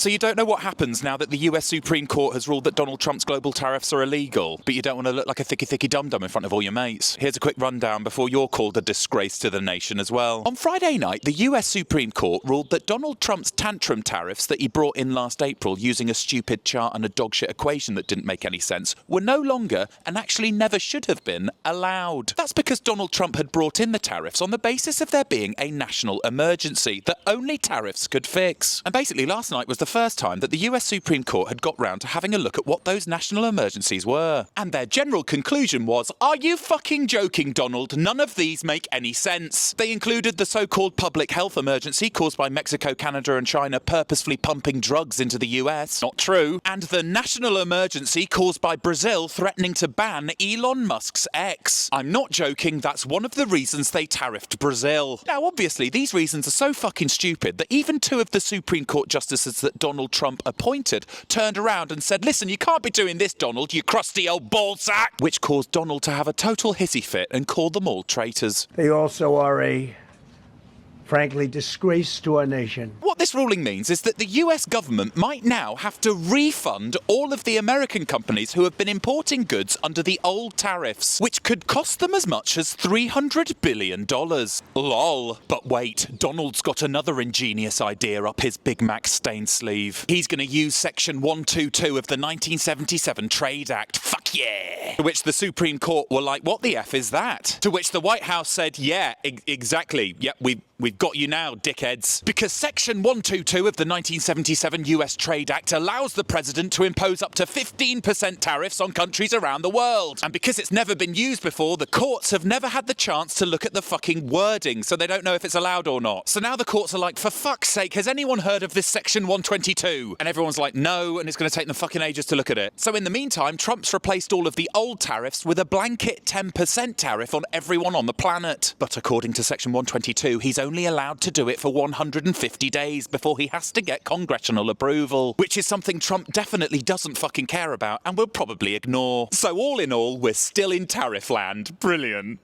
So you don't know what happens now that the US Supreme Court has ruled that Donald Trump's global tariffs are illegal, but you don't want to look like a thicky dum-dum in front of all your mates. Here's a quick rundown before you're called a disgrace to the nation as well. On Friday night, the US Supreme Court ruled that Donald Trump's tantrum tariffs that he brought in last April using a stupid chart and a dogshit equation that didn't make any sense were no longer, and actually never should have been, allowed. That's because Donald Trump had brought in the tariffs on the basis of there being a national emergency that only tariffs could fix. And basically last night was the first time that the US Supreme Court had got round to having a look at what those national emergencies were. And their general conclusion was, are you fucking joking, Donald? None of these make any sense. They included the so-called public health emergency caused by Mexico, Canada and China purposefully pumping drugs into the US. Not true. And the national emergency caused by Brazil threatening to ban Elon Musk's X. I'm not joking, that's one of the reasons they tariffed Brazil. Now obviously these reasons are so fucking stupid that even two of the Supreme Court justices that Donald Trump appointed turned around and said, listen, you can't be doing this, Donald, you crusty old ballsack, which caused Donald to have a total hissy fit and call them all traitors. They also are a, frankly, disgrace to our nation. What this ruling means is that the US government might now have to refund all of the American companies who have been importing goods under the old tariffs, which could cost them as much as $300 billion. Lol. But wait, Donald's got another ingenious idea up his Big Mac stained sleeve. He's going to use Section 122 of the 1977 Trade Act. Fuck yeah! To which the Supreme Court were like, what the F is that? To which the White House said, yeah, exactly. Yep, We've got you now, dickheads. Because Section 122 of the 1977 US Trade Act allows the president to impose up to 15% tariffs on countries around the world. And because it's never been used before, the courts have never had the chance to look at the fucking wording, so they don't know if it's allowed or not. So now the courts are like, for fuck's sake, has anyone heard of this Section 122? And everyone's like, no, and it's going to take them fucking ages to look at it. So in the meantime, Trump's replaced all of the old tariffs with a blanket 10% tariff on everyone on the planet. But according to Section 122, he's only allowed to do it for 150 days before he has to get congressional approval, which is something Trump definitely doesn't fucking care about and will probably ignore. So all in all, we're still in tariff land. Brilliant.